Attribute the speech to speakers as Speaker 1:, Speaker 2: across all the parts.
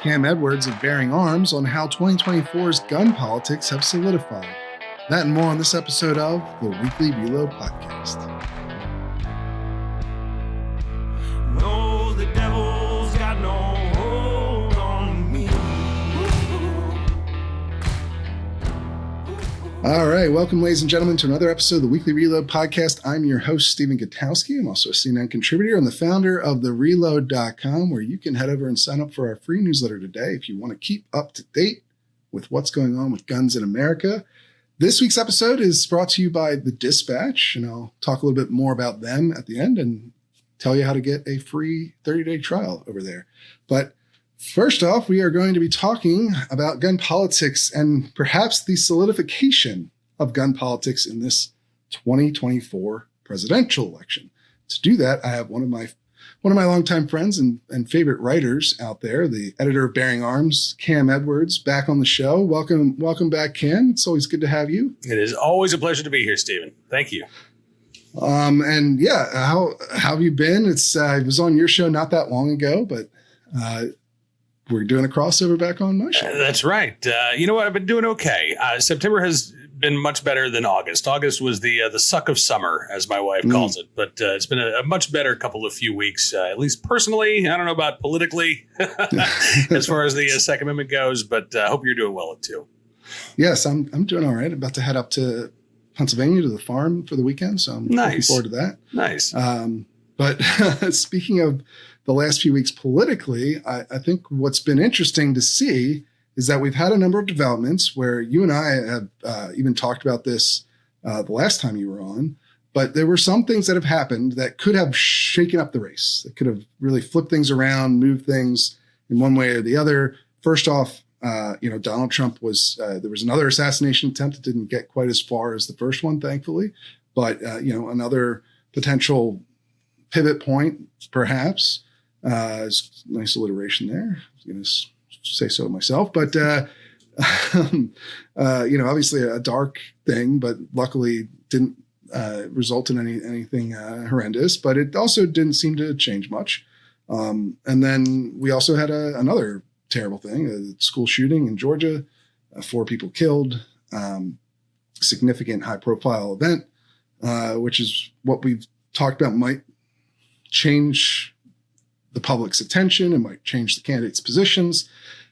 Speaker 1: Cam Edwards of Bearing Arms on how 2024's gun politics have solidified. That and more on this episode of the Weekly Reload Podcast.
Speaker 2: No, the devil's got no hold on me.
Speaker 1: All right, welcome, ladies and gentlemen, to another episode of the Weekly Reload Podcast. I'm your host, Stephen Gutowski. I'm also a CNN contributor and the founder of thereload.com, where you can head over and sign up for our free newsletter today if you want to keep up to date with what's going on with guns in America. This week's episode is brought to you by The Dispatch, and I'll talk a little bit more about them at the end and tell you how to get a free 30-day trial over there. But first off, we are going to be talking about gun politics and perhaps the solidification of gun politics in this 2024 presidential election. To do that, I have one of my longtime friends and favorite writers out there, the editor of Bearing Arms, Cam Edwards, back on the show. Welcome back, Cam. It's always good to have you.
Speaker 3: It is always a pleasure to be here, Stephen. Thank you.
Speaker 1: And yeah, how have you been? I was on your show not that long ago, but we're doing a crossover back on my show.
Speaker 3: That's right. You know what? I've been doing okay. September has been much better than August. August was the suck of summer, as my wife calls it. But it's been a much better few weeks, at least personally. I don't know about politically as far as the Second Amendment goes, but I hope you're doing well too.
Speaker 1: Yes, I'm doing all right. About to head up to Pennsylvania to the farm for the weekend, so I'm looking forward to that.
Speaker 3: Nice.
Speaker 1: But speaking of the last few weeks politically, I think what's been interesting to see is that we've had a number of developments where you and I have even talked about this the last time you were on, but there were some things that have happened that could have shaken up the race, that could have really flipped things around, moved things in one way or the other. First off, Donald Trump there was another assassination attempt. It didn't get quite as far as the first one, thankfully, but another potential pivot point, perhaps. Nice alliteration there. I was going to say so myself, but obviously a dark thing, but luckily didn't result in anything horrendous. But it also didn't seem to change much. And then we also had another terrible thing: a school shooting in Georgia, 4 people killed, significant high-profile event, which is what we've talked about might change the public's attention and might change the candidates' positions.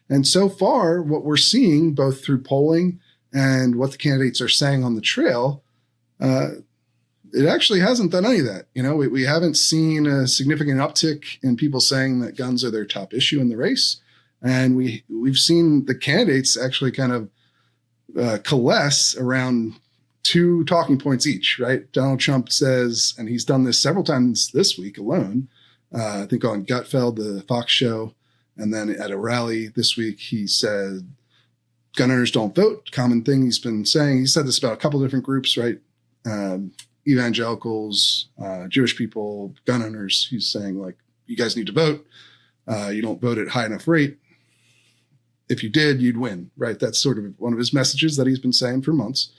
Speaker 1: And so far, what we're seeing, both through polling and what the candidates are saying on the trail, it actually hasn't done any of that. We haven't seen a significant uptick in people saying that guns are their top issue in the race. And we've seen the candidates actually kind of coalesce around 2 talking points each, right? Donald Trump says, and he's done this several times this week alone, I think on Gutfeld, the Fox show, and then at a rally this week, he said, gun owners don't vote. Common thing he's been saying. He said this about a couple of different groups, right? Evangelicals, Jewish people, gun owners. He's saying, like, you guys need to vote. You don't vote at high enough rate. If you did, you'd win, right? That's sort of one of his messages that he's been saying for months.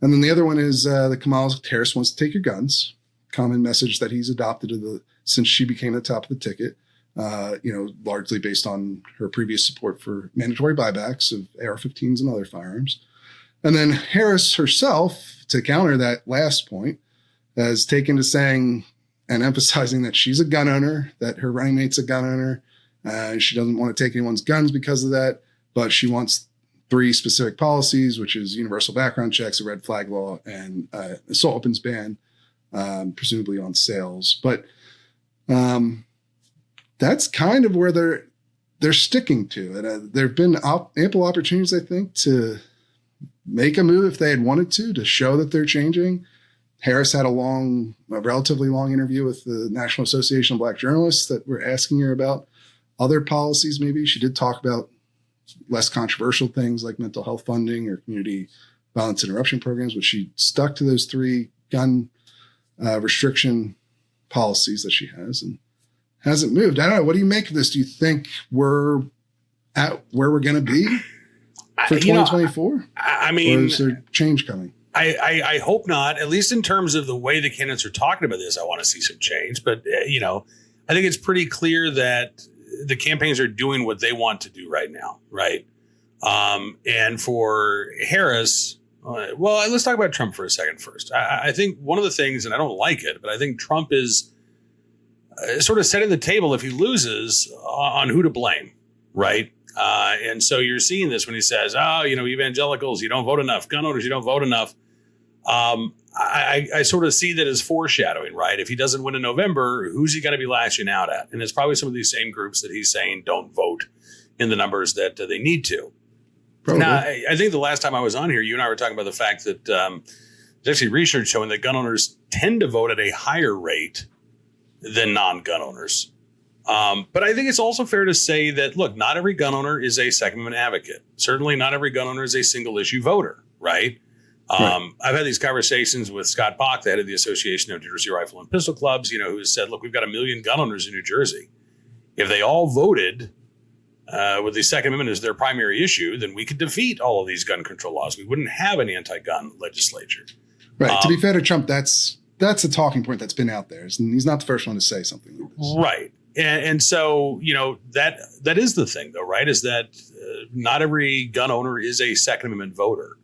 Speaker 1: And then the other one is that Kamala Harris wants to take your guns. Common message that he's adopted since she became the top of the ticket, largely based on her previous support for mandatory buybacks of AR-15s and other firearms. And then Harris herself, to counter that last point, has taken to saying and emphasizing that she's a gun owner, that her running mate's a gun owner. She doesn't want to take anyone's guns because of that, but she wants 3 specific policies, which is universal background checks, a red flag law, and assault weapons ban, presumably on sales. But that's kind of where they're sticking to. And there have been ample opportunities, I think, to make a move if they had wanted to show that they're changing. Harris had a relatively long interview with the National Association of Black Journalists that were asking her about other policies. Maybe she did talk about less controversial things like mental health funding or community violence interruption programs, but she stuck to those 3 gun restriction policies that she has and hasn't moved. I don't know. What do you make of this? Do you think we're at where we're going to be for 2024?
Speaker 3: I mean,
Speaker 1: or is there change coming?
Speaker 3: I hope not, at least in terms of the way the candidates are talking about this. I want to see some change. But, I think it's pretty clear that the campaigns are doing what they want to do right now, right? And for Harris, well, let's talk about Trump for a second first. I think one of the things, and I don't like it, but I think Trump is sort of setting the table if he loses on who to blame, right? And so you're seeing this when he says, oh, evangelicals, you don't vote enough. Gun owners, you don't vote enough. I sort of see that as foreshadowing, right? If he doesn't win in November, who's he going to be lashing out at? And it's probably some of these same groups that he's saying don't vote in the numbers that they need to. Probably. Now, I think the last time I was on here, you and I were talking about the fact that there's actually research showing that gun owners tend to vote at a higher rate than non-gun owners. But I think it's also fair to say that, look, not every gun owner is a Second Amendment advocate. Certainly not every gun owner is a single issue voter, right? Right. I've had these conversations with Scott Bach, the head of the Association of New Jersey Rifle and Pistol Clubs, who has said, look, we've got 1 million gun owners in New Jersey. If they all voted with the Second Amendment as their primary issue, then we could defeat all of these gun control laws. We wouldn't have an anti-gun legislature.
Speaker 1: Right. To be fair to Trump, that's a talking point that's been out there. He's not the first one to say something like this. Right.
Speaker 3: And so, that is the thing, though, right, is that not every gun owner is a Second Amendment voter.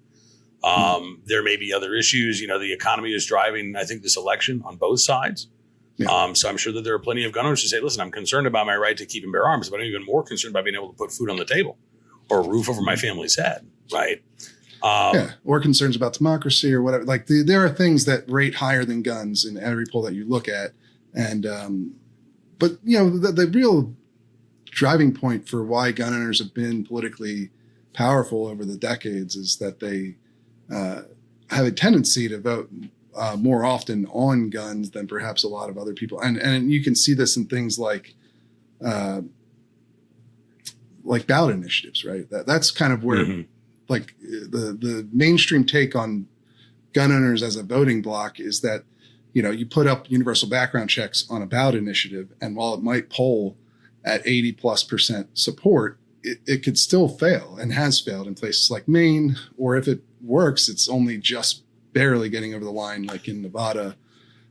Speaker 3: There may be other issues. The economy is driving, I think, this election on both sides. Yeah. So I'm sure that there are plenty of gun owners who say, listen, I'm concerned about my right to keep and bear arms, but I'm even more concerned about being able to put food on the table or a roof over my family's head, right?
Speaker 1: Or concerns about democracy or whatever. Like there are things that rate higher than guns in every poll that you look at. And but, the real driving point for why gun owners have been politically powerful over the decades is that they have a tendency to vote more often on guns than perhaps a lot of other people. And you can see this in things like ballot initiatives, right? That's kind of where like the mainstream take on gun owners as a voting bloc is that, you put up universal background checks on a ballot initiative, and while it might poll at 80+% support, it could still fail and has failed in places like Maine, or if it works, it's only just barely getting over the line, like in Nevada.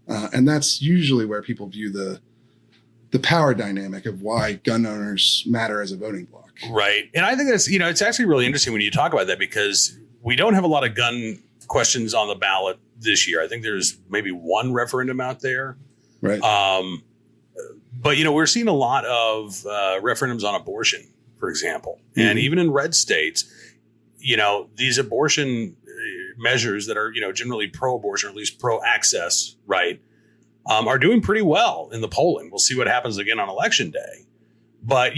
Speaker 1: And that's usually where people view the power dynamic of why gun owners matter as a voting bloc.
Speaker 3: Right. And I think that's, it's actually really interesting when you talk about that, because we don't have a lot of gun questions on the ballot this year. I think there's maybe one referendum out there.
Speaker 1: Right.
Speaker 3: But, we're seeing a lot of referendums on abortion, for example. And even in red states, these abortion measures that are, generally pro-abortion, or at least pro-access, right, are doing pretty well in the polling. We'll see what happens again on election day. But,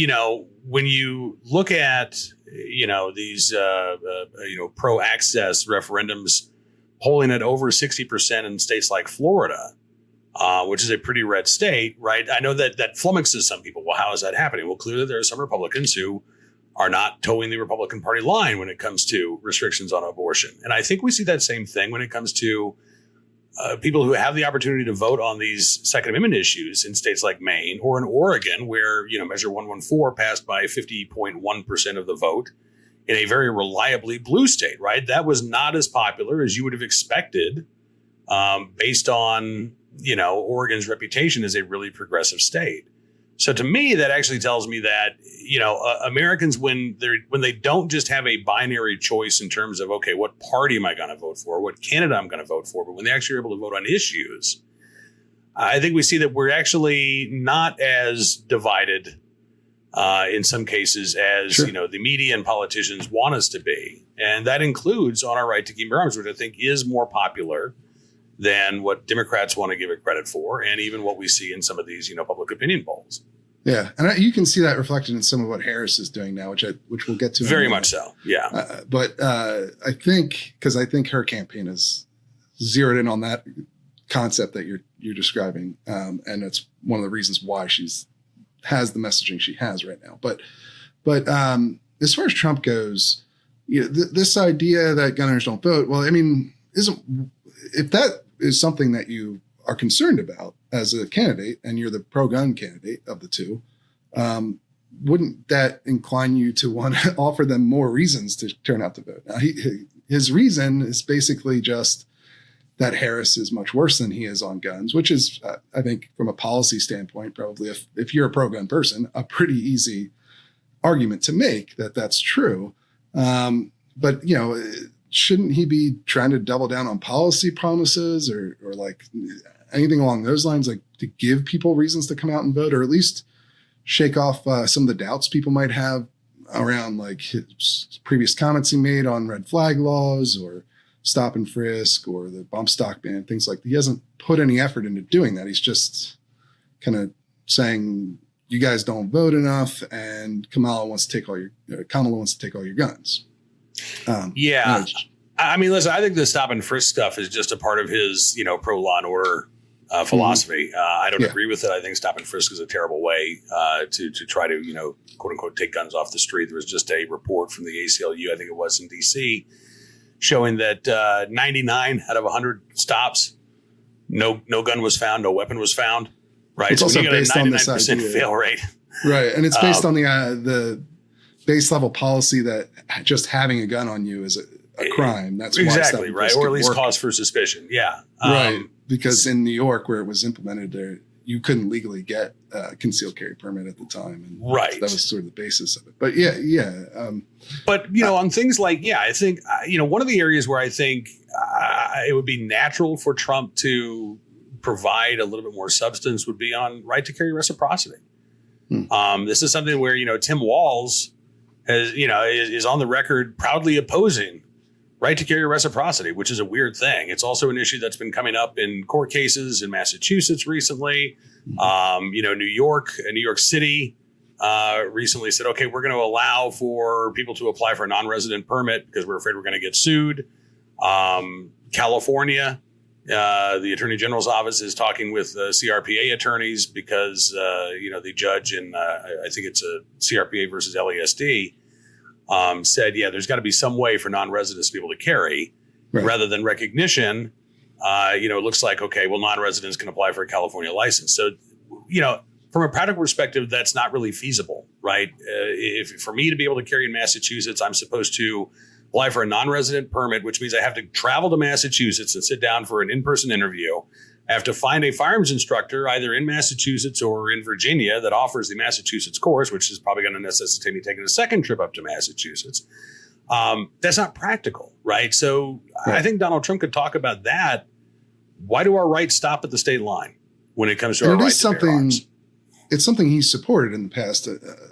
Speaker 3: when you look at, these, pro-access referendums polling at over 60% in states like Florida, which is a pretty red state, right? I know that flummoxes some people. Well, how is that happening? Well, clearly there are some Republicans who are not towing the Republican Party line when it comes to restrictions on abortion. And I think we see that same thing when it comes to people who have the opportunity to vote on these Second Amendment issues in states like Maine or in Oregon, where, Measure 114 passed by 50.1% of the vote in a very reliably blue state, right? That was not as popular as you would have expected based on, Oregon's reputation as a really progressive state. So to me, that actually tells me that, Americans, when they don't just have a binary choice in terms of, okay, what party am I going to vote for? What candidate I'm going to vote for? But when they actually are able to vote on issues, I think we see that we're actually not as divided in some cases as,
Speaker 1: sure,
Speaker 3: the media and politicians want us to be. And that includes on our right to keep and bear arms, which I think is more popular than what Democrats want to give it credit for, and even what we see in some of these, public opinion polls.
Speaker 1: Yeah, and you can see that reflected in some of what Harris is doing now, which we'll get to.
Speaker 3: Very much so, yeah.
Speaker 1: But I think her campaign is zeroed in on that concept that you're describing, and it's one of the reasons why has the messaging she has right now. But as far as Trump goes, this idea that gun owners don't vote, well, I mean, if that is something that you are concerned about as a candidate, and you're the pro-gun candidate of the two, wouldn't that incline you to want to offer them more reasons to turn out to vote? Now, his reason is basically just that Harris is much worse than he is on guns, which is, I think, from a policy standpoint, probably if you're a pro-gun person, a pretty easy argument to make that that's true. But, you know, shouldn't he be trying to double down on policy promises or like anything along those lines, like to give people reasons to come out and vote, or at least shake off some of the doubts people might have around like his previous comments he made on red flag laws or stop and frisk or the bump stock ban, things like that. He hasn't put any effort into doing that. He's just kind of saying, you guys don't vote enough and Kamala wants to take all your guns.
Speaker 3: Yeah. I mean, listen, I think the stop and frisk stuff is just a part of his, you know, pro law and order philosophy. I don't agree with it. I think stop and frisk is a terrible way to try to, you know, quote unquote, take guns off the street. There was just a report from the ACLU, I think it was in DC, showing that 99 out of 100 stops, no gun was found, no weapon was found. Right.
Speaker 1: It's
Speaker 3: so
Speaker 1: also
Speaker 3: you got a
Speaker 1: based on this
Speaker 3: 99% fail rate.
Speaker 1: Right. And it's based on the base level policy that just having a gun on you is a crime. That's
Speaker 3: exactly
Speaker 1: why
Speaker 3: right. Or at least cause for suspicion. Yeah.
Speaker 1: Right. Because in New York, where it was implemented, there you couldn't legally get a concealed carry permit at the time. And
Speaker 3: right.
Speaker 1: That was sort of the basis of it. But yeah.
Speaker 3: But, you know, on things like, I think, you know, one of the areas where I think it would be natural for Trump to provide a little bit more substance would be on right to carry reciprocity. This is something where, you know, Tim Walz has, you know, is on the record proudly opposing right to carry reciprocity, which is a weird thing. It's also an issue that's been coming up in court cases in Massachusetts recently. You know, New York City recently said, okay, we're going to allow for people to apply for a non-resident permit because we're afraid we're going to get sued. California, the Attorney General's office is talking with CRPA attorneys because, you know, the judge in, I think it's a CRPA versus LASD, said, there's got to be some way for non-residents to be able to carry rather than recognition. You know, it looks like, okay, well, non-residents can apply for a California license. So, you know, from a practical perspective, that's not really feasible, right? If for me to be able to carry in Massachusetts, I'm supposed to apply for a non-resident permit, which means I have to travel to Massachusetts and sit down for an in-person interview. I have to find a firearms instructor either in Massachusetts or in Virginia that offers the Massachusetts course, which is probably going to necessitate me taking a second trip up to Massachusetts. That's not practical, right? So I think Donald Trump could talk about that. Why do our rights stop at the state line when it comes to our right to bear arms?
Speaker 1: It's something he's supported in the past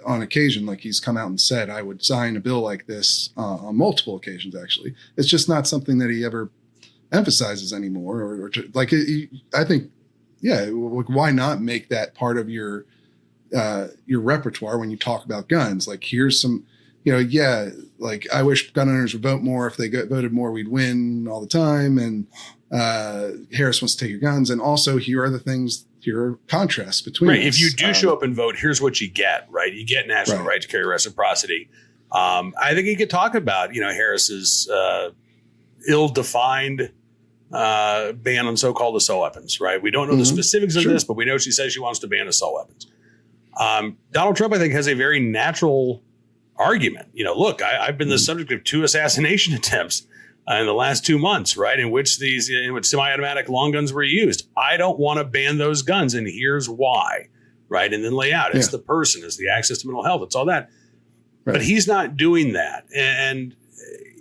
Speaker 1: on occasion. Like he's come out and said, I would sign a bill like this on multiple occasions, actually. It's just not something that he ever emphasizes anymore. Or I think, why not make that part of your repertoire when you talk about guns? Like here's some, you know, like I wish gun owners would vote more. If they voted more, we'd win all the time. And Harris wants to take your guns. And also here are the things, here are contrasts between us.
Speaker 3: If you do show up and vote, here's what you get, right? You get national right to carry reciprocity. I think he could talk about, you know, Harris's ill-defined ban on so-called assault weapons, right? We don't know the specifics of this, but we know she says she wants to ban assault weapons. Donald Trump, I think, has a very natural argument. You know, look, I've been the subject of 2 assassination attempts in the last 2 months, right? In which semi-automatic long guns were used. I don't want to ban those guns, and here's why, right? And then lay out, it's the person, it's the access to mental health, it's all that. Right. But he's not doing that. And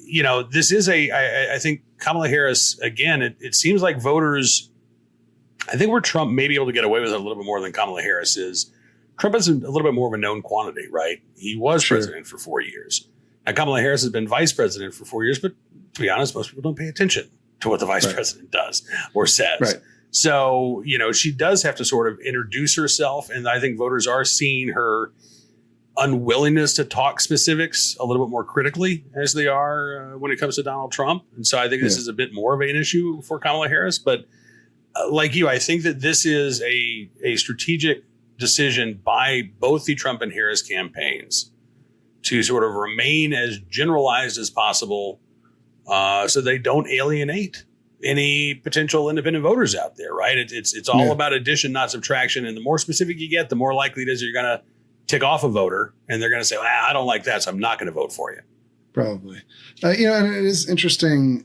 Speaker 3: you know, this is I think Kamala Harris, again, it seems like voters, I think where Trump may be able to get away with it a little bit more than Kamala Harris is, Trump is a little bit more of a known quantity, right? He was president for 4 years. Now, Kamala Harris has been vice president for 4 years, but to be honest, most people don't pay attention to what the vice president does or says. Right. So, you know, she does have to sort of introduce herself. And I think voters are seeing her unwillingness to talk specifics a little bit more critically as they are when it comes to Donald Trump. And so I think this is a bit more of an issue for Kamala Harris. But like you, I think that this is a strategic decision by both the Trump and Harris campaigns to sort of remain as generalized as possible so they don't alienate any potential independent voters out there, right? It's all about addition, not subtraction. And the more specific you get, the more likely it is you're going to tick off a voter and they're going to say, well, I don't like that, so I'm not going to vote for you.
Speaker 1: Probably. And it is interesting.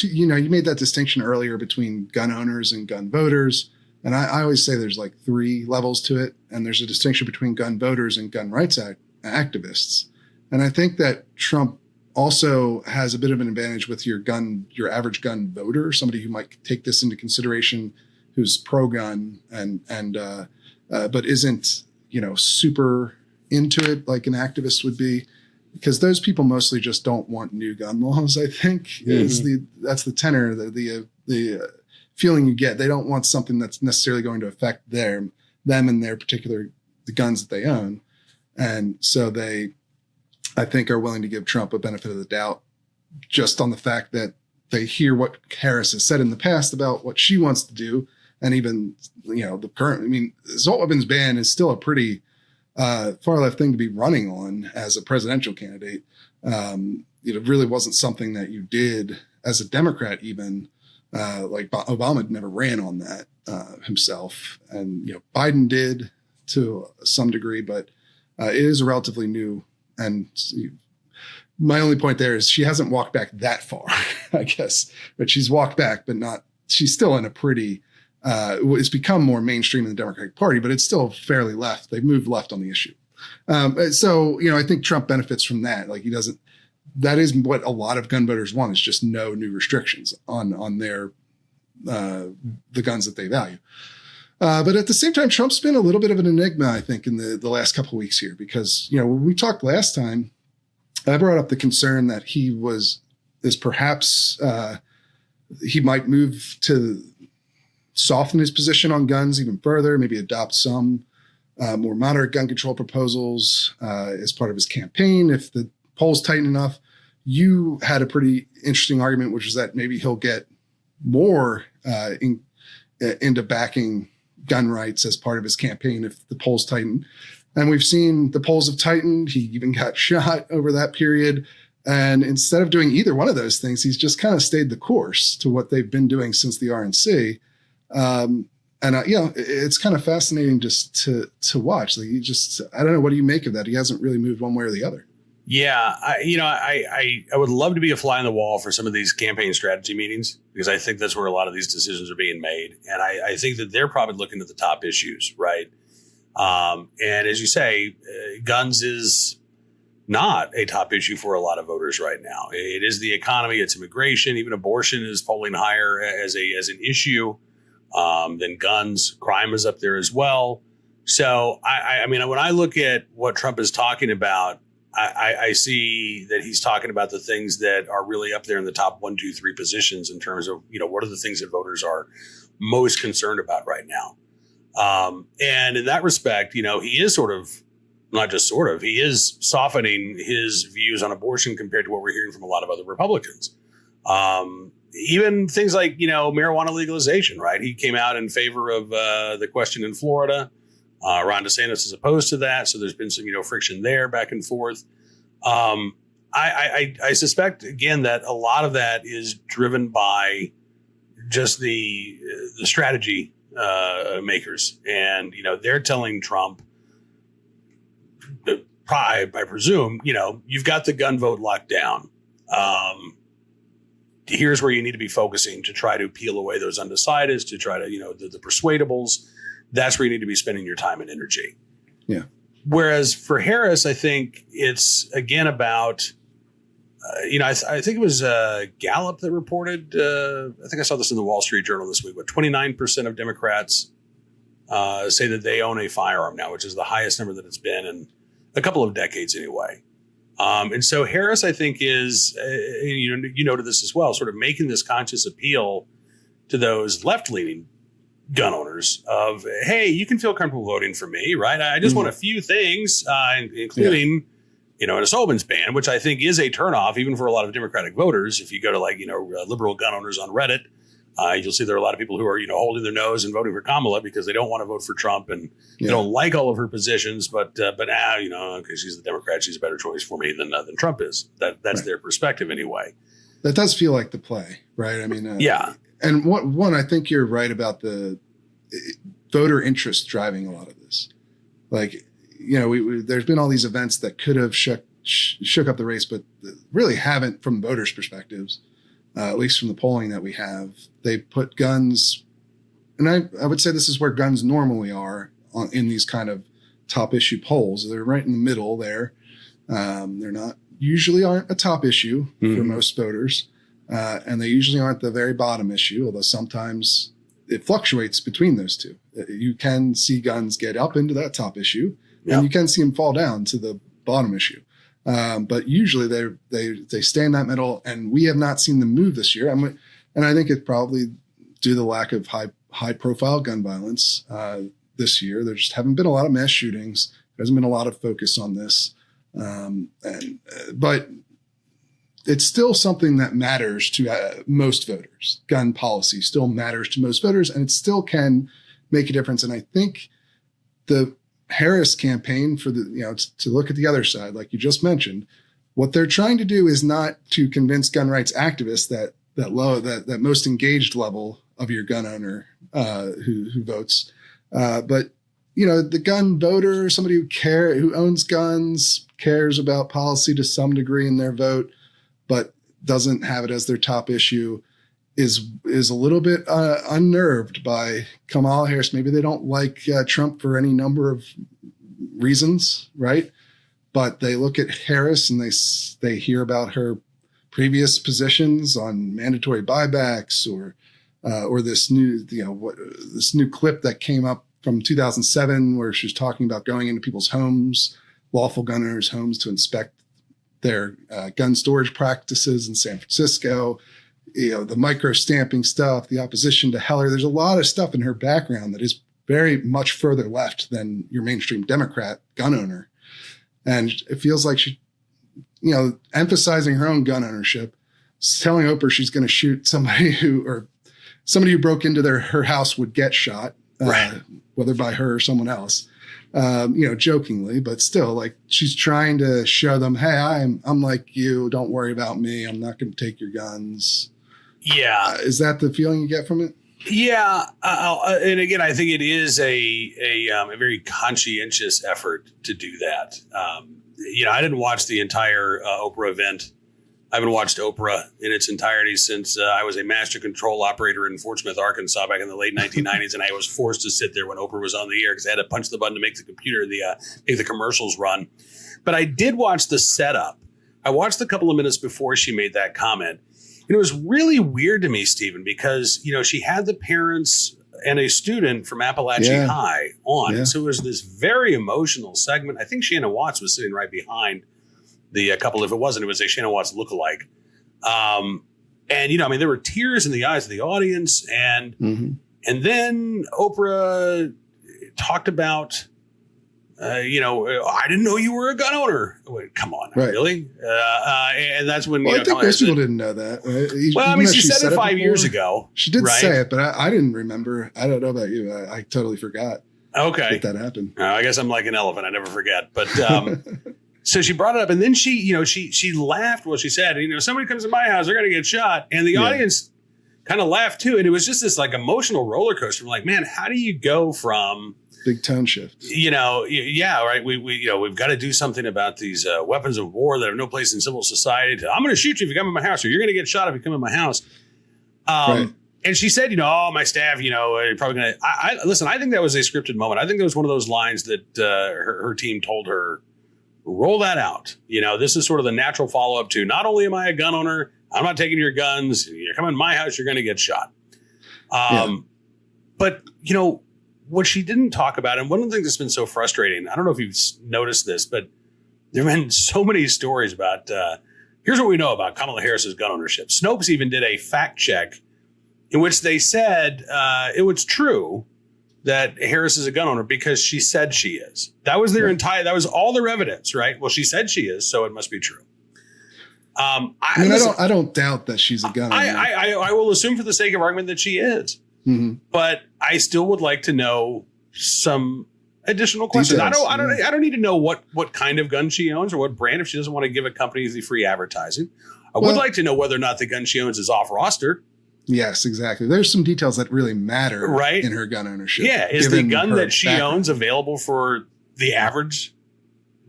Speaker 1: You made that distinction earlier between gun owners and gun voters. And I always say there's like 3 levels to it. And there's a distinction between gun voters and gun rights activists. And I think that Trump also has a bit of an advantage with your average gun voter, somebody who might take this into consideration, who's pro-gun but isn't, super into it like an activist would be. Because those people mostly just don't want new gun laws, I think, that's the tenor, the feeling you get. They don't want something that's necessarily going to affect them and their particular, the guns that they own. And so they, I think, are willing to give Trump a benefit of the doubt just on the fact that they hear what Harris has said in the past about what she wants to do. And even, the current, assault weapons ban is still a pretty far left thing to be running on as a presidential candidate. It really wasn't something that you did as a Democrat, even like Obama never ran on that himself. And, Biden did to some degree, but it is a relatively new. And my only point there is she hasn't walked back that far, I guess, but she's walked back, but not, she's still in a pretty, it's become more mainstream in the Democratic Party, but it's still fairly left. They've moved left on the issue. So, I think Trump benefits from that. Like that is what a lot of gun voters want, is just no new restrictions on their, the guns that they value. But at the same time, Trump's been a little bit of an enigma, I think, in the last couple of weeks here, because, when we talked last time, I brought up the concern that he might move to soften his position on guns even further, maybe adopt some more moderate gun control proposals as part of his campaign if the polls tighten enough. You had a pretty interesting argument, which is that maybe he'll get more into backing gun rights as part of his campaign if the polls tighten. And we've seen the polls have tightened. He even got shot over that period. And instead of doing either one of those things, he's just kind of stayed the course to what they've been doing since the RNC. It's kind of fascinating just to watch. Like, I don't know. What do you make of that? He hasn't really moved one way or the other.
Speaker 3: Yeah, I would love to be a fly on the wall for some of these campaign strategy meetings, because I think that's where a lot of these decisions are being made. And I think that they're probably looking at the top issues, right? And as you say, guns is not a top issue for a lot of voters right now. It is the economy, it's immigration, even abortion is polling higher as an issue than guns. Crime is up there as well. So when I look at what Trump is talking about, I see that he's talking about the things that are really up there in the top 1, 2, 3 positions in terms of, what are the things that voters are most concerned about right now. And in that respect, he is he is softening his views on abortion compared to what we're hearing from a lot of other Republicans. Even things like, marijuana legalization, right? He came out in favor of the question in Florida. Ron DeSantis is opposed to that. So there's been some, friction there back and forth. I suspect, again, that a lot of that is driven by just the strategy makers. And, they're telling Trump, I presume, you've got the gun vote locked down. Here's where you need to be focusing to try to peel away those undecideds, to try to, the persuadables. That's where you need to be spending your time and energy.
Speaker 1: Yeah.
Speaker 3: Whereas for Harris, I think it's again about, I think it was Gallup that reported, I think I saw this in the Wall Street Journal this week, but 29% of Democrats say that they own a firearm now, which is the highest number that it's been in a couple of decades anyway. And so Harris, I think, is, you noted this as well, sort of making this conscious appeal to those left-leaning gun owners of, hey, you can feel comfortable voting for me, right? I just want a few things, including, an assault weapons ban, which I think is a turnoff even for a lot of Democratic voters. If you go to liberal gun owners on Reddit, you'll see there are a lot of people who are, holding their nose and voting for Kamala because they don't want to vote for Trump and they don't like all of her positions, but okay, she's the Democrat, she's a better choice for me than Trump is. That's their perspective anyway.
Speaker 1: That does feel like the play, right?
Speaker 3: Yeah.
Speaker 1: And I think you're right about the voter interest driving a lot of this. Like, there's been all these events that could have shook up the race, but really haven't from voters' perspectives, at least from the polling that we have. They put guns, and I would say this is where guns normally are in these kind of top issue polls. They're right in the middle there. They're not usually aren't a top issue for most voters, and they usually aren't the very bottom issue, although sometimes it fluctuates between those two. You can see guns get up into that top issue, and you can see them fall down to the bottom issue. But usually they stay in that middle, and we have not seen them move this year. And I think it's probably due to the lack of high profile gun violence this year. There just haven't been a lot of mass shootings. There hasn't been a lot of focus on this. But it's still something that matters to most voters. Gun policy still matters to most voters, and it still can make a difference. And I think the Harris campaign to look at the other side, like you just mentioned, what they're trying to do is not to convince gun rights activists that most engaged level of your gun owner who votes, but the gun voter, somebody who owns guns, cares about policy to some degree in their vote, but doesn't have it as their top issue, is a little bit unnerved by Kamala Harris. Maybe they don't like Trump for any number of reasons, right? But they look at Harris and they hear about her previous positions on mandatory buybacks or this new clip that came up from 2007 where she was talking about going into people's homes, lawful gun owners' homes, to inspect their gun storage practices in San Francisco. The micro stamping stuff, the opposition to Heller. There's a lot of stuff in her background that is very much further left than your mainstream Democrat gun owner. And it feels like she, emphasizing her own gun ownership, telling Oprah she's going to shoot somebody who broke into her house would get shot,
Speaker 3: right,
Speaker 1: whether by her or someone else, jokingly, but still, like, she's trying to show them, hey, I'm like you. Don't worry about me. I'm not going to take your guns.
Speaker 3: Yeah.
Speaker 1: Is that the feeling you get from it?
Speaker 3: Yeah. And again, I think it is a very conscientious effort to do that. I didn't watch the entire Oprah event. I haven't watched Oprah in its entirety since I was a master control operator in Fort Smith, Arkansas back in the late 1990s. And I was forced to sit there when Oprah was on the air because I had to punch the button to make the computer, make the commercials run. But I did watch the setup. I watched a couple of minutes before she made that comment. And it was really weird to me, Stephen, because, she had the parents and a student from Appalachian High on.
Speaker 1: Yeah.
Speaker 3: And so it was this very emotional segment. I think Shannon Watts was sitting right behind the couple. If it wasn't, it was a Shannon Watts lookalike. And, there were tears in the eyes of the audience. And then Oprah talked about, I didn't know you were a gun owner. Wait, come on,
Speaker 1: right.
Speaker 3: Really? And that's when,
Speaker 1: I think most people didn't know that. Right?
Speaker 3: She said it 5 years ago.
Speaker 1: She did say it, but I didn't remember. I don't know about you. I totally forgot.
Speaker 3: Okay.
Speaker 1: That happened.
Speaker 3: I guess I'm like an elephant. I never forget. But so she brought it up, and then she laughed while she said, somebody comes to my house, they're going to get shot. And the audience kind of laughed too. And it was just this like emotional roller coaster. I'm like, man, how do you go from
Speaker 1: big tone shift?
Speaker 3: Right. We've got to do something about these weapons of war that have no place in civil society. I'm going to shoot you if you come in my house, or you're going to get shot if you come in my house. Right. And she said, my staff, you're probably going to. Listen, I think that was a scripted moment. I think that was one of those lines that her team told her, roll that out. This is sort of the natural follow up to, not only am I a gun owner, I'm not taking your guns. You're coming in my house, you're going to get shot. But, what she didn't talk about, and one of the things that's been so frustrating, I don't know if you've noticed this, but there have been so many stories about, here's what we know about Kamala Harris's gun ownership. Snopes even did a fact check in which they said it was true that Harris is a gun owner because she said she is. That was their that was all their evidence, right? Well, she said she is, so it must be true.
Speaker 1: I don't doubt that she's a gun owner.
Speaker 3: I will assume for the sake of argument that she is. But I still would like to know some additional questions.
Speaker 1: Details,
Speaker 3: I don't need to know what kind of gun she owns or what brand if she doesn't want to give a company the free advertising. I would like to know whether or not the gun she owns is off roster.
Speaker 1: Yes, exactly. There's some details that really matter in her gun ownership.
Speaker 3: Yeah. Is the gun that she owns available for the average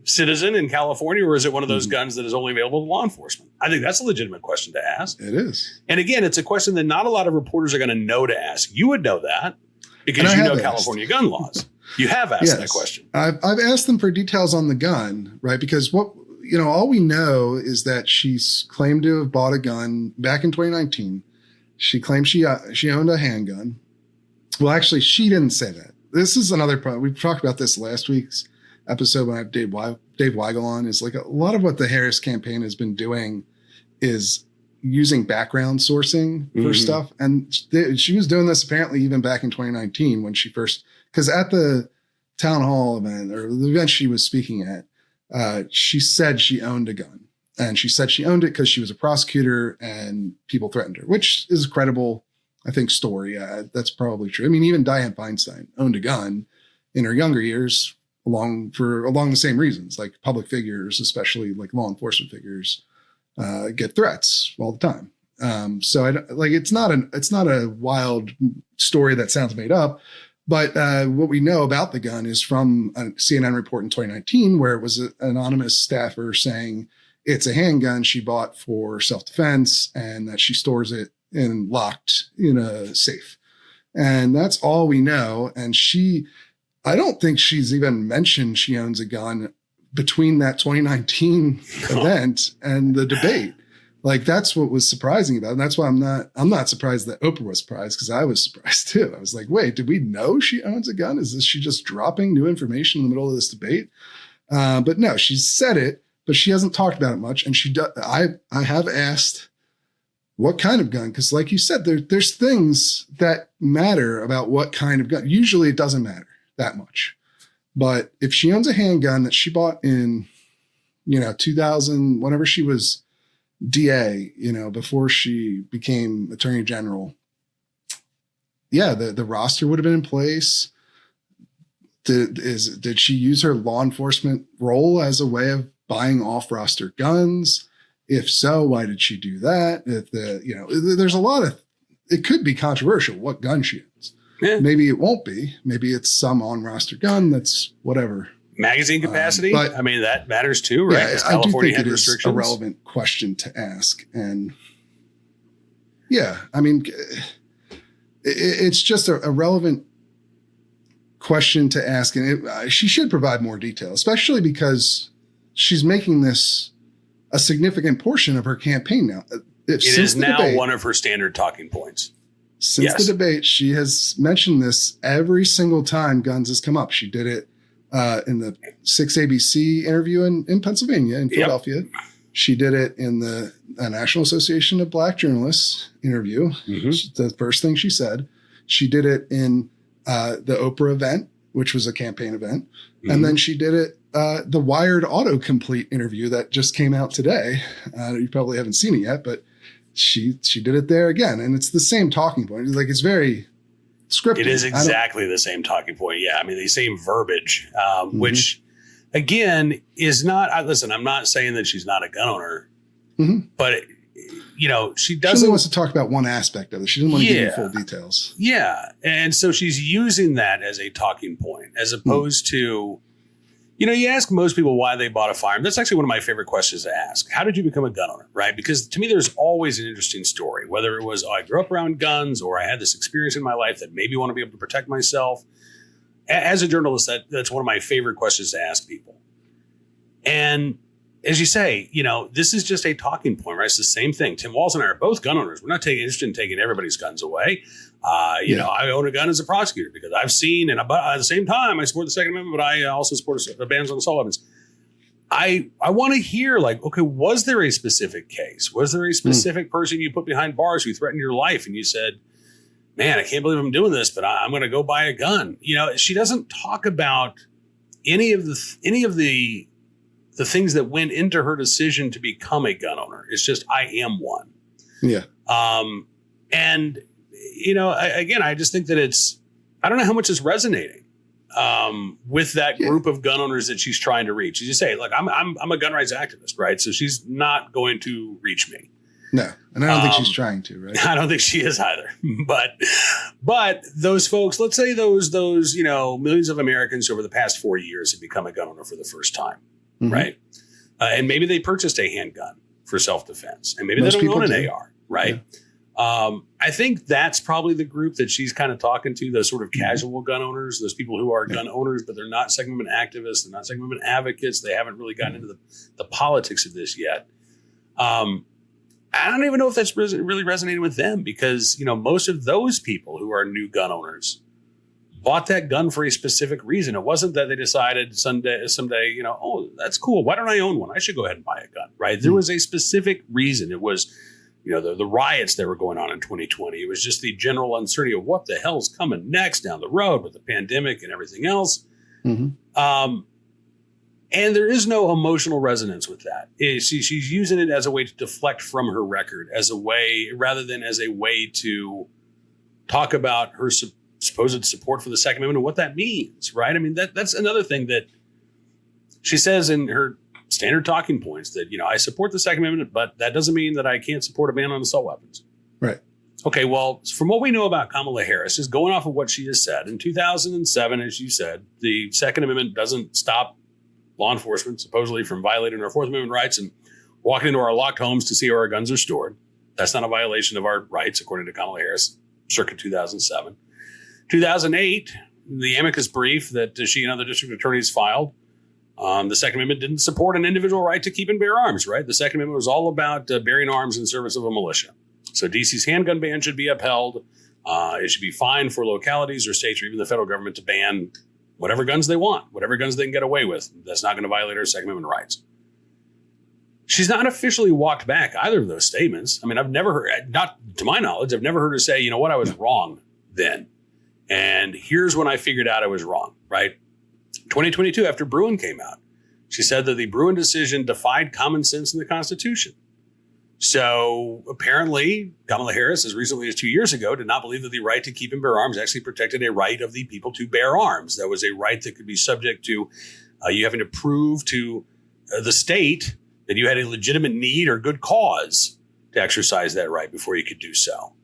Speaker 3: citizen in California, or is it one of those guns that is only available to law enforcement? I think that's a legitimate question to ask.
Speaker 1: It is.
Speaker 3: And again, it's a question that not a lot of reporters are going to know to ask. You would know that because you know California gun laws. You have asked that question.
Speaker 1: I've asked them for details on the gun, right? Because all we know is that she's claimed to have bought a gun back in 2019. She claimed she owned a handgun. Well, actually, she didn't say that. This is another problem. We talked about this last week's episode when I had Dave Weigel on. Is like a lot of what the Harris campaign has been doing is using background sourcing for stuff. And she was doing this apparently even back in 2019 when she first, because at the town hall event or the event she was speaking at, she said she owned a gun. And she said she owned it because she was a prosecutor and people threatened her, which is a credible, I think, story. That's probably true. I mean, even Dianne Feinstein owned a gun in her younger years along the same reasons, like public figures, especially like law enforcement figures, get threats all the time. So it's not a wild story that sounds made up. But what we know about the gun is from a CNN report in 2019, where it was an anonymous staffer saying it's a handgun she bought for self-defense and that she stores it locked in a safe. And that's all we know. And I don't think she's even mentioned she owns a gun between that 2019 event and the debate. Like, that's what was surprising about it. And that's why I'm not surprised that Oprah was surprised, because I was surprised too. I was like, wait, did we know she owns a gun? Is she just dropping new information in the middle of this debate? But no, she's said it, but she hasn't talked about it much. And I have asked what kind of gun, because like you said, there's things that matter about what kind of gun. Usually it doesn't matter that much. But if she owns a handgun that she bought in, 2000, whenever she was DA, before she became Attorney General, the roster would have been in place. Did she use her law enforcement role as a way of buying off-roster guns? If so, why did she do that? There's a lot of, it could be controversial what gun she owns. Yeah. Maybe it won't be. Maybe it's some on-roster gun that's whatever.
Speaker 3: Magazine capacity? But, I mean, that matters too, right?
Speaker 1: Yeah, I do think it is a relevant question to ask. And yeah, I mean, it's just a relevant question to ask. And she should provide more detail, especially because she's making this a significant portion of her campaign now.
Speaker 3: It is now one of her standard talking points.
Speaker 1: Since the debate, she has mentioned this every single time guns has come up. She did it in the 6 ABC interview in Pennsylvania, in Philadelphia. Yep. She did it in the National Association of Black Journalists interview. Mm-hmm. The first thing she said. She did it in the Oprah event, which was a campaign event. Mm-hmm. And then she did it the Wired autocomplete interview that just came out today. You probably haven't seen it yet, but she did it there again. And it's the same talking point. It's very scripted.
Speaker 3: It is exactly the same talking point. Yeah. I mean, the same verbiage, which again is not, listen, I'm not saying that she's not a gun owner, but she doesn't. She only wants
Speaker 1: to talk about one aspect of it. She doesn't want to give you full details.
Speaker 3: Yeah. And so she's using that as a talking point as opposed to, you ask most people why they bought a firearm. That's actually one of my favorite questions to ask. How did you become a gun owner, right? Because to me, there's always an interesting story, whether it was, I grew up around guns or I had this experience in my life that made me want to be able to protect myself. As a journalist, that's one of my favorite questions to ask people. And as you say, this is just a talking point, right? It's the same thing. Tim Walz and I are both gun owners. We're not interested in taking everybody's guns away. I own a gun as a prosecutor because I've seen, and at the same time, I support the Second Amendment, but I also support the bans on assault weapons. I want to hear, okay, was there a specific case? Was there a specific person you put behind bars who threatened your life and you said, man, I can't believe I'm doing this, but I'm going to go buy a gun. She doesn't talk about any of the things that went into her decision to become a gun owner. It's just, I am one.
Speaker 1: Yeah.
Speaker 3: And again, I just think that I don't know how much is resonating with that group of gun owners that she's trying to reach. As you say, I'm a gun rights activist, right? So she's not going to reach me.
Speaker 1: No, and I don't think she's trying to, right?
Speaker 3: I don't think she is either. But those folks, let's say those millions of Americans over the past 4 years have become a gun owner for the first time.
Speaker 1: Mhm.
Speaker 3: right? And maybe they purchased a handgun for self-defense, and maybe
Speaker 1: Most
Speaker 3: they don't own
Speaker 1: people
Speaker 3: an
Speaker 1: do.
Speaker 3: AR, right? I think that's probably the group that she's kind of talking to, those sort of casual gun owners, those people who are gun owners, but they're not Second Amendment activists, they're not Second Amendment advocates, they haven't really gotten into the politics of this yet. I don't even know if that's really resonating with them, because, you know, most of those people who are new gun owners bought that gun for a specific reason. It wasn't that they decided someday, you know, oh, that's cool, why don't I own one? I should go ahead and buy a gun, right? There was a specific reason. It was, you know, the riots that were going on in 2020. It was just the general uncertainty of what the hell's coming next down the road with the pandemic and everything else.
Speaker 1: Mhm.
Speaker 3: And there is no emotional resonance with that. She's using it as a way to deflect from her record, as a way, rather than as a way to talk about her supposed support for the Second Amendment and what that means, right? I mean, that's another thing that she says in her standard talking points, that, you know, I support the Second Amendment, but that doesn't mean that I can't support a ban on assault weapons.
Speaker 1: Right.
Speaker 3: Okay, well, from what we know about Kamala Harris, just going off of what she has said, in 2007, as you said, the Second Amendment doesn't stop law enforcement supposedly from violating our Fourth Amendment rights and walking into our locked homes to see where our guns are stored. That's not a violation of our rights, according to Kamala Harris, circa 2007. 2008, the amicus brief that she and other district attorneys filed, the Second Amendment didn't support an individual right to keep and bear arms, right? The Second Amendment was all about bearing arms in service of a militia. So DC's handgun ban should be upheld. It should be fine for localities or states or even the federal government to ban whatever guns they want, whatever guns they can get away with. That's not going to violate our Second Amendment rights. She's not officially walked back either of those statements. I mean, I've never heard, not to my knowledge, I've never heard her say, you know what, I was wrong then. And here's when I figured out I was wrong, right? 2022, after Bruin came out, she said that the Bruin decision defied common sense in the Constitution. So apparently, Kamala Harris, as recently as 2 years ago, did not believe that the right to keep and bear arms actually protected a right of the people to bear arms. That was a right that could be subject to you having to prove to the state that you had a legitimate need or good cause to exercise that right before you could do so.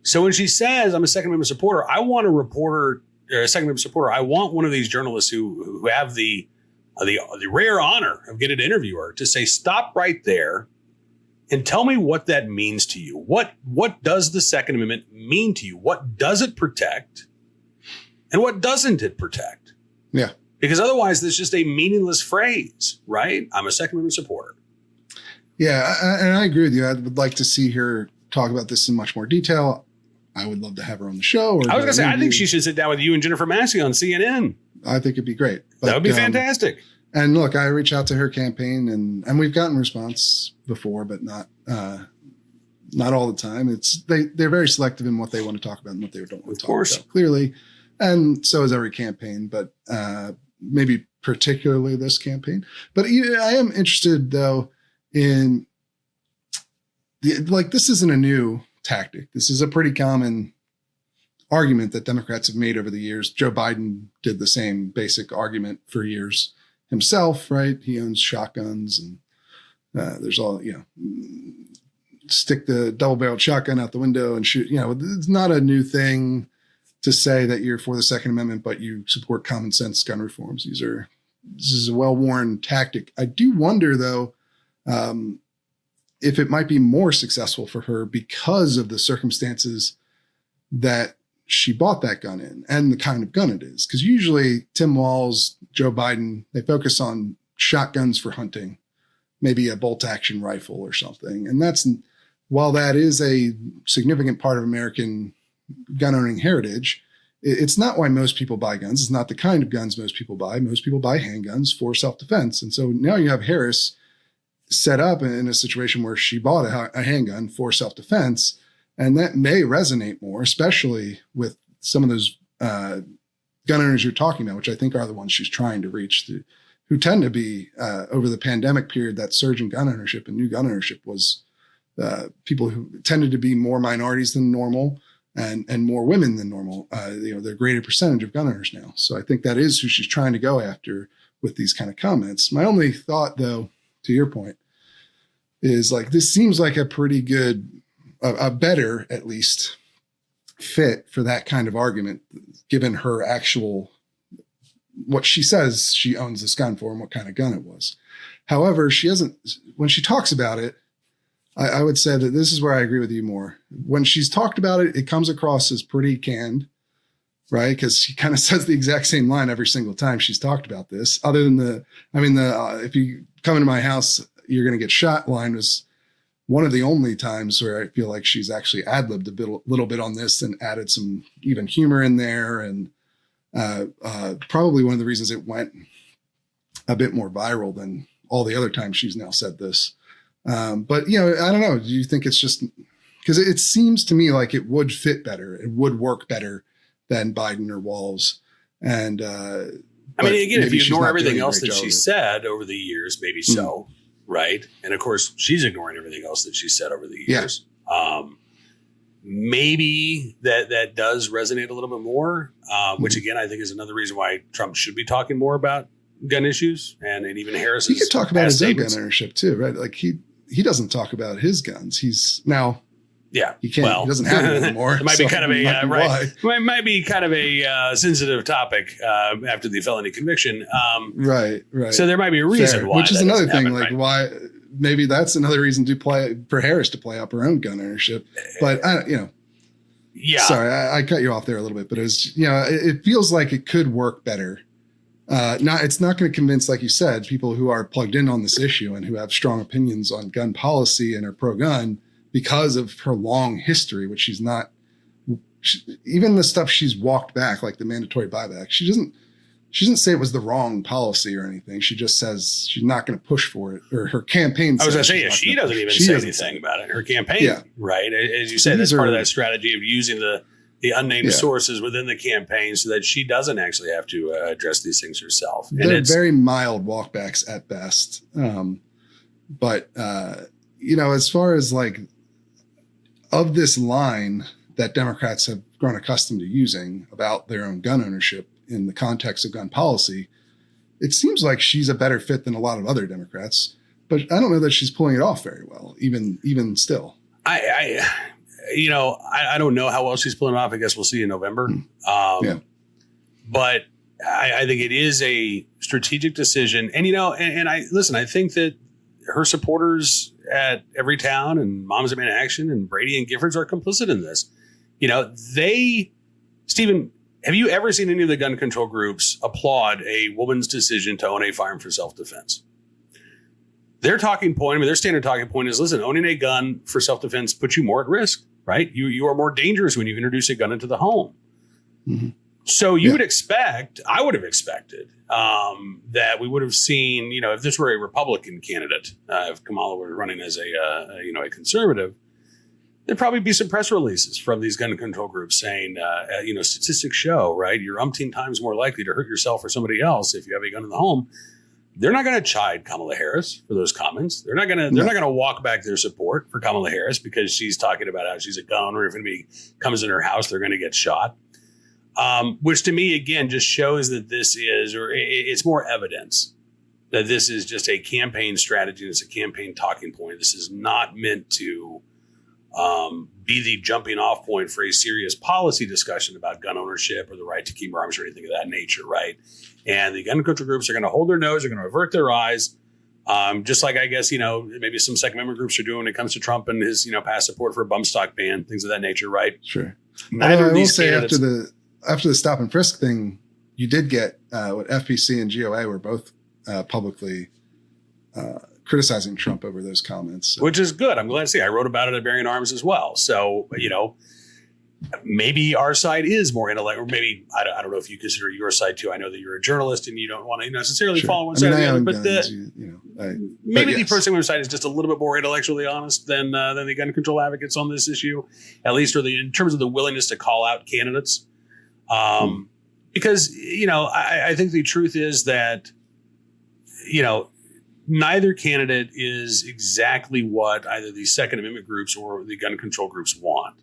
Speaker 3: So when she says, I'm a Second Amendment supporter, I want a reporter, or a Second Amendment supporter, I want one of these journalists who have the rare honor of getting to interview her to say, stop right there and tell me what that means to you. What does the Second Amendment mean to you? What does it protect? And what doesn't it protect?
Speaker 1: Yeah.
Speaker 3: Because otherwise, there's just a meaningless phrase, right? I'm a Second Amendment supporter.
Speaker 1: Yeah, and I agree with you. I would like to see her talk about this in much more detail. I would love to have her on the show.
Speaker 3: I was going to say, I think she should sit down with you and Jennifer Massey on CNN.
Speaker 1: I think it'd be great. But,
Speaker 3: That would be fantastic.
Speaker 1: And look, I reach out to her campaign, and we've gotten response before, but not all the time. They're very selective in what they want to talk about and what they don't want to talk about, clearly. And so is every campaign, but maybe particularly this campaign. But I am interested, though, in this isn't a new tactic. This is a pretty common argument that Democrats have made over the years. Joe Biden did the same basic argument for years himself, right? He owns shotguns, and there's all, stick the double-barreled shotgun out the window and shoot. It's not a new thing to say that you're for the Second Amendment, but you support common sense gun reforms. This is a well-worn tactic. I do wonder, though, if it might be more successful for her because of the circumstances that she bought that gun in and the kind of gun it is. Because usually Tim Walz, Joe Biden, they focus on shotguns for hunting, maybe a bolt action rifle or something. And while that is a significant part of American gun owning heritage, it's not why most people buy guns. It's not the kind of guns most people buy. Most people buy handguns for self-defense. And so now you have Harris set up in a situation where she bought a handgun for self-defense. And that may resonate more, especially with some of those gun owners you're talking about, which I think are the ones she's trying to reach, who tend to be, over the pandemic period, that surge in gun ownership and new gun ownership was people who tended to be more minorities than normal and more women than normal. They're a greater percentage of gun owners now. So I think that is who she's trying to go after with these kind of comments. My only thought, though, to your point, is this seems like a pretty good, a better, at least, fit for that kind of argument, given her actual, what she says she owns this gun for and what kind of gun it was. However, she hasn't, when she talks about it, I would say that this is where I agree with you more. When she's talked about it, it comes across as pretty canned, right? Because she kind of says the exact same line every single time she's talked about this. Other than if you come into my house, you're going to get shot line was one of the only times where I feel like she's actually ad-libbed a little bit on this and added some even humor in there. And probably one of the reasons it went a bit more viral than all the other times she's now said this. But, you know, I don't know. Do you think it's just because it seems to me like it would fit better. It would work better than Biden or Walz. And
Speaker 3: I mean, again, if you ignore everything else that she said over the years, maybe so, right? And of course, she's ignoring everything else that she said over the years. Yeah. Maybe that does resonate a little bit more, which again, I think is another reason why Trump should be talking more about gun issues and even Harris.
Speaker 1: He could talk about his own gun ownership too, right? Like he doesn't talk about his guns. He's now, yeah, he can't. Well, he doesn't have it anymore.
Speaker 3: It might be kind of a right. It might be kind of a sensitive topic after the felony conviction.
Speaker 1: Right.
Speaker 3: So there might be a reason
Speaker 1: Fair.
Speaker 3: why.
Speaker 1: Which is another thing. Like why? Maybe that's another reason for Harris to play up her own gun ownership. But
Speaker 3: yeah.
Speaker 1: Sorry, I cut you off there a little bit. But it feels like it could work better. It's not going to convince, like you said, people who are plugged in on this issue and who have strong opinions on gun policy and are pro-gun because of her long history, which she's not. Even the stuff she's walked back, like the mandatory buyback, she doesn't say it was the wrong policy or anything. She just says she's not going to push for it, or her campaign.
Speaker 3: I was going to say, she doesn't even say anything about it. Her campaign, right? As you said, that's part of that strategy of using the unnamed sources within the campaign so that she doesn't actually have to address these things herself. And
Speaker 1: they're very mild walkbacks at best. But as far as like of this line that Democrats have grown accustomed to using about their own gun ownership in the context of gun policy, it seems like she's a better fit than a lot of other Democrats, but I don't know that she's pulling it off very well, even still.
Speaker 3: I don't know how well she's pulling it off. I guess we'll see in November. But I think it is a strategic decision. And, I think that her supporters at Everytown and Moms Demand Action and Brady and Giffords are complicit in this. Stephen, have you ever seen any of the gun control groups applaud a woman's decision to own a firearm for self-defense? Their talking point, their standard talking point is, listen, owning a gun for self-defense puts you more at risk, right? You are more dangerous when you introduce a gun into the home. Mm-hmm. So I would have expected that we would have seen, if this were a Republican candidate, if Kamala were running as a conservative, there'd probably be some press releases from these gun control groups saying, statistics show, right, you're umpteen times more likely to hurt yourself or somebody else if you have a gun in the home. They're not going to chide Kamala Harris for those comments. They're not going to walk back their support for Kamala Harris because she's talking about how she's a gun owner. If anybody comes in her house, they're going to get shot. Which to me, again, just shows that it's more evidence that this is just a campaign strategy. It's a campaign talking point. This is not meant to be the jumping off point for a serious policy discussion about gun ownership or the right to keep arms or anything of that nature, right? And the gun control groups are going to hold their nose, they're going to avert their eyes, just like I guess, maybe some Second Amendment groups are doing when it comes to Trump and his, past support for a bump stock ban, things of that nature, right?
Speaker 1: Sure. I will say after the stop and frisk thing, you did get what FPC and GOA were both publicly criticizing Trump over those comments. So.
Speaker 3: Which is good. I'm glad to see. I wrote about it at Bearing Arms as well. So, maybe our side is more intellectual, or maybe, I don't know if you consider your side too. I know that you're a journalist and you don't want to necessarily follow one side or the other, but maybe the First Amendment side is just a little bit more intellectually honest than the gun control advocates on this issue, at least, or in terms of the willingness to call out candidates. Because, I think the truth is that, neither candidate is exactly what either the Second Amendment groups or the gun control groups want.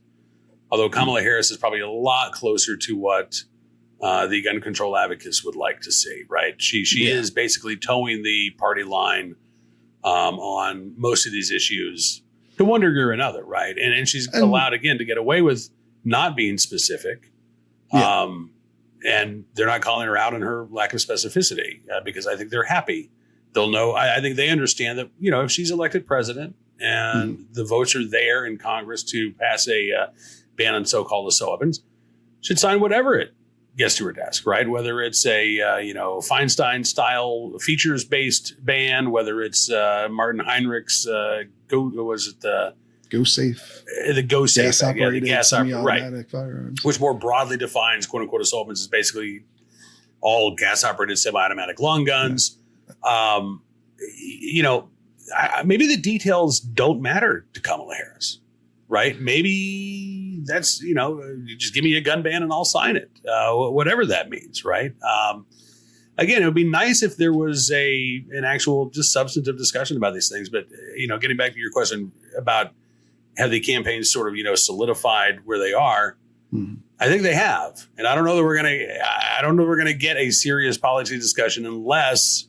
Speaker 3: Although Kamala Harris is probably a lot closer to what the gun control advocates would like to see, right? She is basically towing the party line on most of these issues to one degree or another, right? And she's allowed, again, to get away with not being specific. And they're not calling her out on her lack of specificity because I think they're happy They'll know. I think they understand that, if she's elected president and the votes are there in Congress to pass a ban on so-called assault weapons, should sign whatever it gets to her desk, right? Whether it's a, Feinstein style features based ban, whether it's Martin Heinrich's
Speaker 1: Go safe.
Speaker 3: The Go Safe,
Speaker 1: gas operated,
Speaker 3: the gas
Speaker 1: semi-automatic
Speaker 3: right,
Speaker 1: firearms,
Speaker 3: which more broadly defines "quote unquote" assault weapons as basically all gas operated semi-automatic long guns. Yeah. Maybe the details don't matter to Kamala Harris, right? Maybe that's you just give me a gun ban and I'll sign it, whatever that means, right? Again, it would be nice if there was an actual just substantive discussion about these things. But getting back to your question about have the campaigns sort of solidified where they are, I think they have, and I don't know that we're gonna get a serious policy discussion unless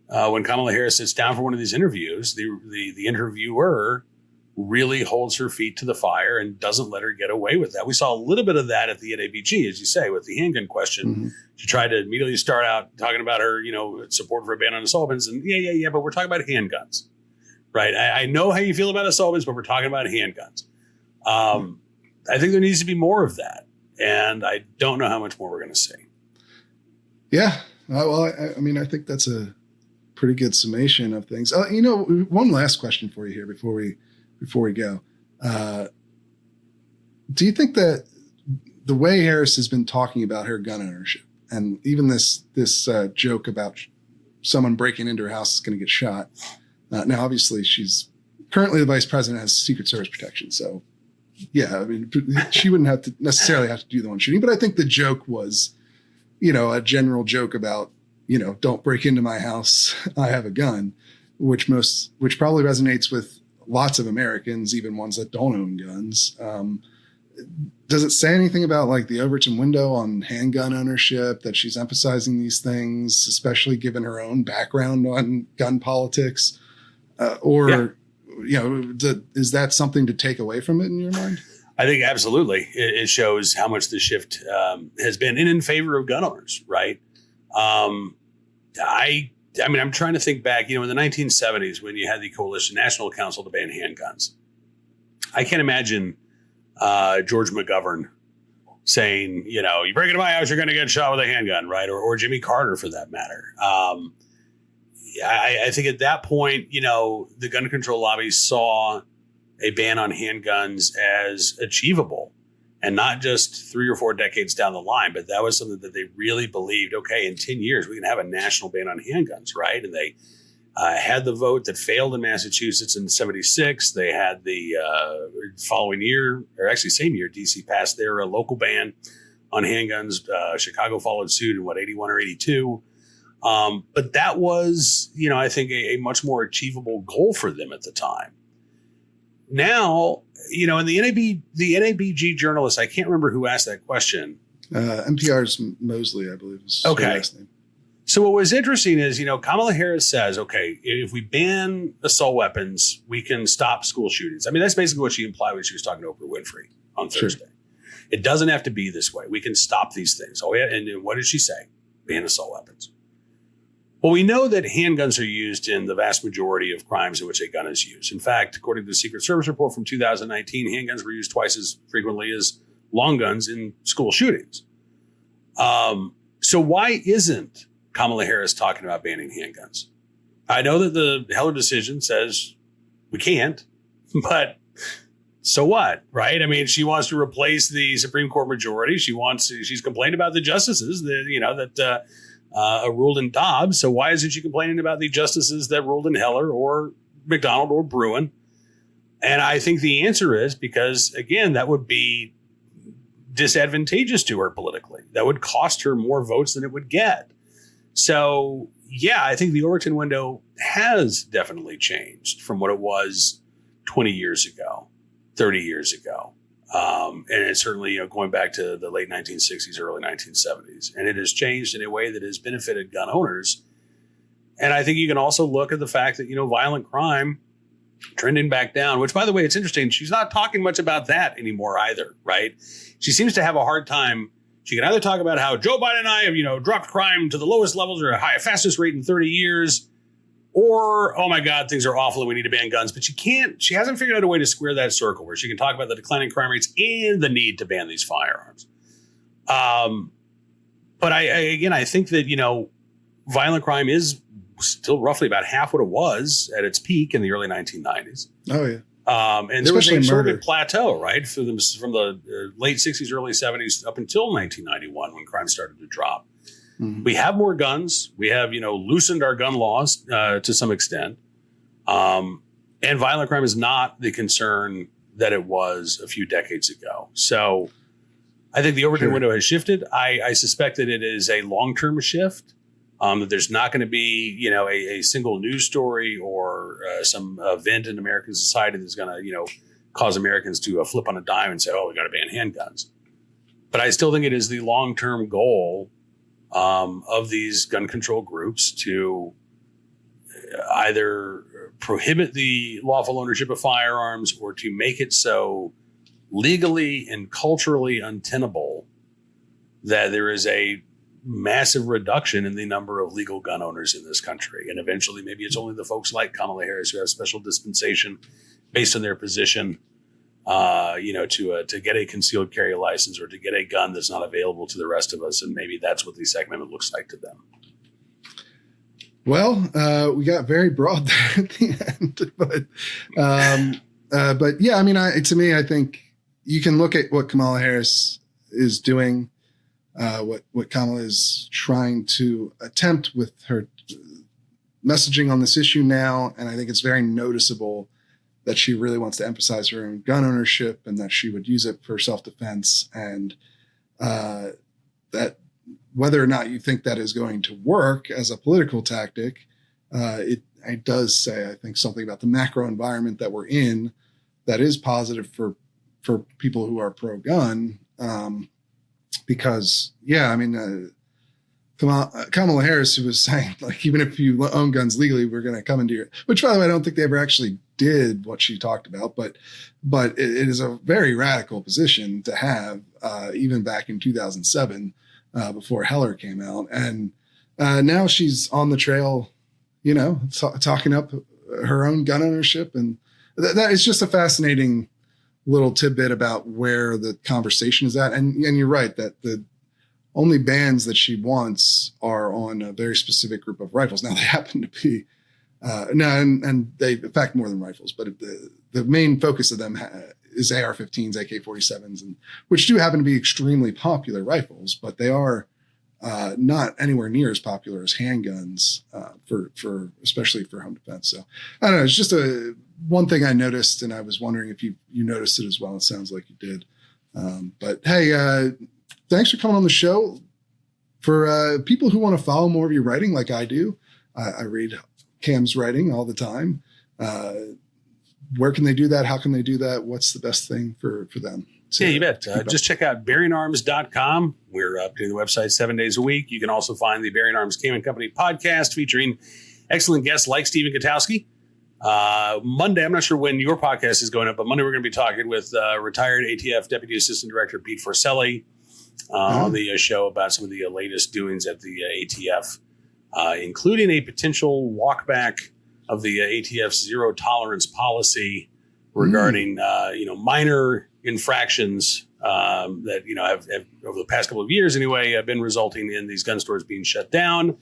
Speaker 3: when Kamala Harris sits down for one of these interviews, the interviewer really holds her feet to the fire and doesn't let her get away with that. We saw a little bit of that at the NABG, as you say, with the handgun question. She tried to immediately start out talking about her, support for a ban on assault weapons, and yeah, but we're talking about handguns, right? I know how you feel about assault weapons, but we're talking about handguns. I think there needs to be more of that, and I don't know how much more we're going to see. Yeah,
Speaker 1: well, I think that's a pretty good summation of things. One last question for you here before we go. Do you think that the way Harris has been talking about her gun ownership, and even this joke about someone breaking into her house is going to get shot? Now, obviously, she's currently the vice president, has Secret Service protection. So, yeah, she wouldn't have to necessarily have to do the one shooting. But I think the joke was, a general joke about, don't break into my house. I have a gun, which probably resonates with lots of Americans, even ones that don't own guns. Does it say anything about like the Overton window on handgun ownership, that she's emphasizing these things, especially given her own background on gun politics? Is that something to take away from it in your mind?
Speaker 3: I think absolutely. It shows how much the shift has been in favor of gun owners, right? I'm trying to think back, in the 1970s when you had the Coalition National Council to ban handguns. I can't imagine George McGovern saying, you break into my house, you're going to get shot with a handgun, right? Or Jimmy Carter for that matter. I think at that point, the gun control lobby saw a ban on handguns as achievable, and not just 3 or 4 decades down the line, but that was something that they really believed, okay, in 10 years, we can have a national ban on handguns, right? And they had the vote that failed in Massachusetts in 76. They had the following year, or actually same year, DC passed their local ban on handguns. Chicago followed suit in 81 or 82. But that was, I think a much more achievable goal for them at the time. Now, in the NABG journalist, I can't remember who asked that question.
Speaker 1: NPR's Mosley, I believe, is her last name.
Speaker 3: So what was interesting is, Kamala Harris says, okay, if we ban assault weapons, we can stop school shootings. That's basically what she implied when she was talking to Oprah Winfrey on Thursday. Sure. It doesn't have to be this way. We can stop these things. Oh, yeah. And what did she say? Ban assault weapons. Well, we know that handguns are used in the vast majority of crimes in which a gun is used. In fact, according to the Secret Service report from 2019, handguns were used twice as frequently as long guns in school shootings. So why isn't Kamala Harris talking about banning handguns? I know that the Heller decision says we can't, but so what, right? She wants to replace the Supreme Court majority. She's complained about the justices that ruled in Dobbs. So why isn't she complaining about the justices that ruled in Heller or McDonald or Bruen? And I think the answer is because, again, that would be disadvantageous to her politically. That would cost her more votes than it would get. So, yeah, I think the Overton window has definitely changed from what it was 20 years ago, 30 years ago. And it's certainly going back to the late 1960s, early 1970s. And it has changed in a way that has benefited gun owners. And I think you can also look at the fact that, violent crime trending back down, which, by the way, it's interesting. She's not talking much about that anymore either, right? She seems to have a hard time. She can either talk about how Joe Biden and I have, dropped crime to the lowest levels or fastest rate in 30 years. or, oh my God, things are awful and we need to ban guns. But she hasn't figured out a way to square that circle where she can talk about the declining crime rates and the need to ban these firearms. But I think that, violent crime is still roughly about half what it was at its peak in the early 1990s.
Speaker 1: Oh, yeah.
Speaker 3: And there was
Speaker 1: Especially
Speaker 3: a sort
Speaker 1: murder.
Speaker 3: of plateau, right? From the late 60s, early 70s up until 1991 when crime started to drop.
Speaker 1: Mhm.
Speaker 3: We have more guns. We have, loosened our gun laws to some extent. And violent crime is not the concern that it was a few decades ago. So I think the overturn window has shifted. I suspect that it is a long-term shift, that there's not going to be, a single news story or some event in American society that's going to, cause Americans to flip on a dime and say, oh, we got to ban handguns. But I still think it is the long-term goal of these gun control groups to either prohibit the lawful ownership of firearms or to make it so legally and culturally untenable that there is a massive reduction in the number of legal gun owners in this country. And eventually, maybe it's only the folks like Kamala Harris who have special dispensation based on their position, to get a concealed carry license or to get a gun that's not available to the rest of us. And maybe that's what the Second Amendment looks like to them.
Speaker 1: Well, we got very broad there at the end, but yeah, I mean, to me, I think you can look at what Kamala Harris is doing, what Kamala is trying to attempt with her messaging on this issue now. And I think it's very noticeable that she really wants to emphasize her own gun ownership and that she would use it for self-defense, and that whether or not you think that is going to work as a political tactic, it does say, I think, something about the macro environment that we're in that is positive for people who are pro-gun. Because, yeah, I mean, Kamala Harris, who was saying, like, even if you own guns legally, we're going to come into your, which, by the way, I don't think they ever actually did what she talked about, but it is a very radical position to have, even back in 2007, before Heller came out. And now she's on the trail, talking up her own gun ownership. And that is just a fascinating little tidbit about where the conversation is at. And you're right that the only bans that she wants are on a very specific group of rifles. Now, they happen to be, and they affect more than rifles, but the main focus of them is AR-15s, AK-47s, and which do happen to be extremely popular rifles, but they are not anywhere near as popular as handguns for especially for home defense. So I don't know. It's just one thing I noticed, and I was wondering if you noticed it as well. It sounds like you did. But hey, thanks for coming on the show. For people who want to follow more of your writing, like I do, I read Cam's writing all the time. Where can they do that? How can they do that? What's the best thing for them?
Speaker 3: Yeah, you bet. Just check out bearingarms.com. We're updating the website 7 days a week. You can also find the Bearing Arms Cam & Company podcast featuring excellent guests like Stephen Gutowski. Monday, I'm not sure when your podcast is going up, but Monday we're going to be talking with retired ATF Deputy Assistant Director Pete Forcelli on the show about some of the latest doings at the ATF, including a potential walkback of the ATF's zero tolerance policy regarding minor infractions that have over the past couple of years anyway been resulting in these gun stores being shut down.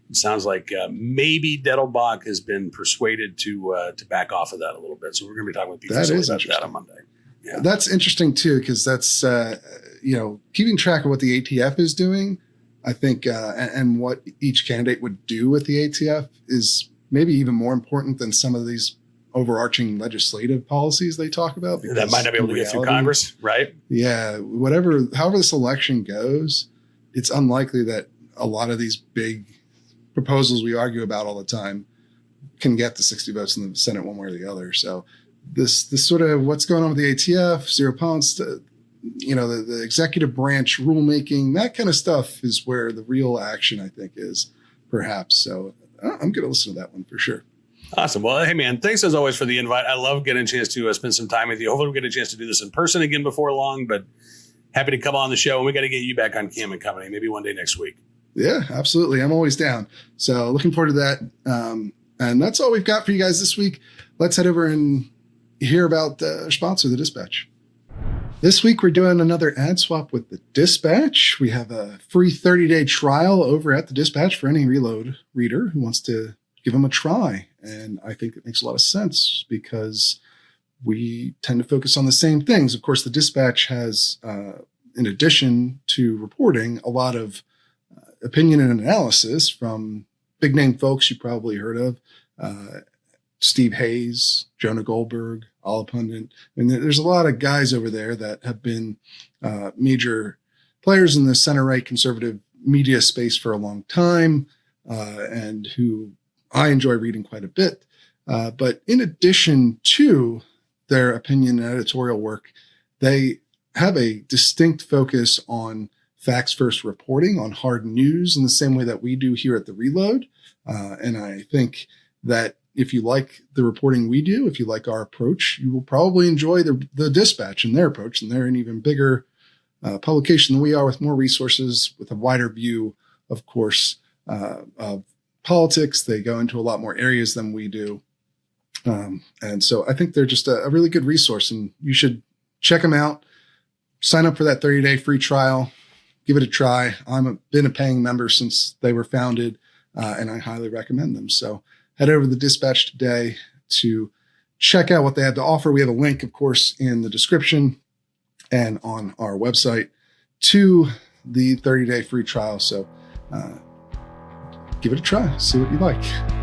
Speaker 3: It sounds like maybe Dettelbach has been persuaded to back off of that a little bit. So we're going to be talking with Pete about that on Monday. Yeah.
Speaker 1: That's interesting too, because that's keeping track of what the ATF is doing. I think and what each candidate would do with the ATF is maybe even more important than some of these overarching legislative policies they talk about.
Speaker 3: That might not be able to get through Congress, right?
Speaker 1: Yeah. However this election goes, it's unlikely that a lot of these big proposals we argue about all the time can get the 60 votes in the Senate one way or the other. So this sort of what's going on with the ATF, zero tolerance, the executive branch rulemaking, that kind of stuff is where the real action, I think, is perhaps. So I'm going to listen to that one for sure.
Speaker 3: Awesome. Well, hey, man, thanks as always for the invite. I love getting a chance to spend some time with you. Hopefully we get a chance to do this in person again before long, but happy to come on the show. And we got to get you back on Cam & Company, maybe one day next week.
Speaker 1: Yeah, absolutely. I'm always down. So looking forward to that. And that's all we've got for you guys this week. Let's head over and hear about our sponsor, The Dispatch. This week, we're doing another ad swap with The Dispatch. We have a free 30-day trial over at The Dispatch for any Reload reader who wants to give them a try. And I think it makes a lot of sense because we tend to focus on the same things. Of course, The Dispatch has, in addition to reporting, a lot of opinion and analysis from big name folks you probably heard of. Steve Hayes, Jonah Goldberg, Ala Pundit. And there's a lot of guys over there that have been major players in the center-right conservative media space for a long time, and who I enjoy reading quite a bit. But in addition to their opinion and editorial work, they have a distinct focus on facts-first reporting, on hard news, in the same way that we do here at The Reload. And I think that if you like the reporting we do, if you like our approach, you will probably enjoy the Dispatch and their approach. And they're an even bigger publication than we are, with more resources, with a wider view, of course, of politics. They go into a lot more areas than we do. And so I think they're just a really good resource, and you should check them out. Sign up for that 30-day free trial. Give it a try. Been a paying member since they were founded, and I highly recommend them. So head over to The Dispatch today to check out what they have to offer. We have a link, of course, in the description and on our website to the 30-day free trial. So give it a try. See what you like.